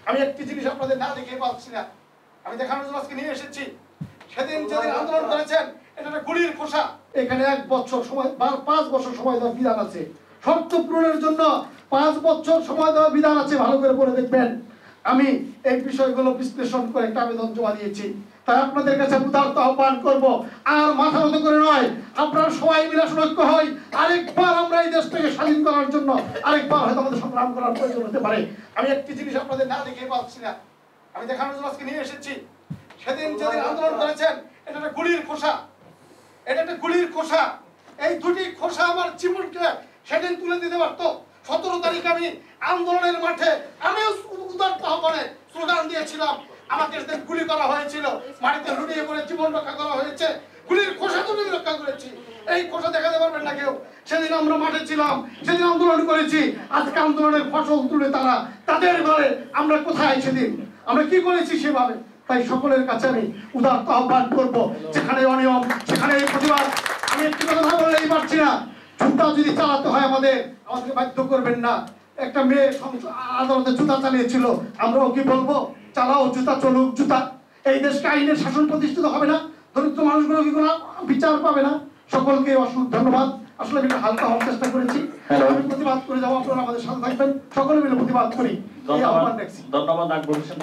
আমি একটি জিনিস আপনাদের না দেখে পাচ্ছি না, আমি দেখানোর জন্য আজকে নিয়ে এসেছি। সেদিন যেদিন আন্দোলন করেছেন এটা একটা গুলির খোসা। এখানে 1 বছর সময় 5 বছর সময় দেওয়ার বিধান আছে, শর্ত পূরণের জন্য 5 বছর সময় দেওয়ার বিধান আছে, ভালো করে পড়ে দেখবেন। আমি এই বিষয়গুলো বিশ্লেষণ করে একটা আবেদন জমা দিয়েছি। তাই আপনাদের কাছে উদারত আহ্বান করব, আর মাথা মতো করে নয়, আপনারা সবাই মিলে ঐক্য হই। আরেকবার আমরা এই দেশটাকে স্বাধীন করার জন্য আরেকবার হয়তো আমাদের সংগ্রাম করার প্রয়োজন হতে পারে। আমি একটি জিনিস আপনাদের না দেখে পাচ্ছি না, আমি দেখানোর জন্য আজকে নিয়ে এসেছি। সেদিন যেদিন আন্দোলন করেছেন এটা একটা গুলির খোসা, এটা একটা গুলির খোসা। এই দুটি খোসা আমার জীবনকে সেদিন তুলে দিতে পারতো। 17 তারিখ আমি আন্দোলনের মাঠে আমিও উদারত আহ্বানে স্লোগান দিয়েছিলাম। আমাকে সেদিন গুলি করা হয়েছিল, মাটিতে লুটিয়ে পড়ে জীবন রক্ষা করা হয়েছে, গুলির খোসা তুলে রক্ষা করেছি। এই খোসা দেখাতে পারবেন না কেউ। সেদিন আমরা মাঠে ছিলাম, সেদিন আন্দোলন করেছি। আজকে আন্দোলনের ফসল তুলে তারা তাদের ঘরে, আমরা কোথায় সেদিন আমরা কি করেছি সেভাবে। তাই সকলের কাছে আমি উদারত আহ্বান করবো, যেখানে অনিয়ম সেখানে প্রতিবাদ। আমি একটি কথা না বললেই পারছি না, জুতা যদি চালাতে হয় আমাদেরকে বাধ্য করবেন না। একটা মেয়ে আদালতে জুতা চালিয়েছিল, আমরাও কি বলবো চালাও জুতা, চলুক জুতা। এই দেশকে আইনের শাসন প্রতিষ্ঠিত হবে না, দরিদ্র মানুষগুলো কি কোনো বিচার পাবে না। সকলকে অসংখ্য ধন্যবাদ। আসলে আমি হালকা হওয়ার চেষ্টা করেছি, আমি প্রতিবাদ করে যাবো, আপনারা আমাদের সাথে থাকবেন, সকলে মিলে প্রতিবাদ করি। ধন্যবাদ।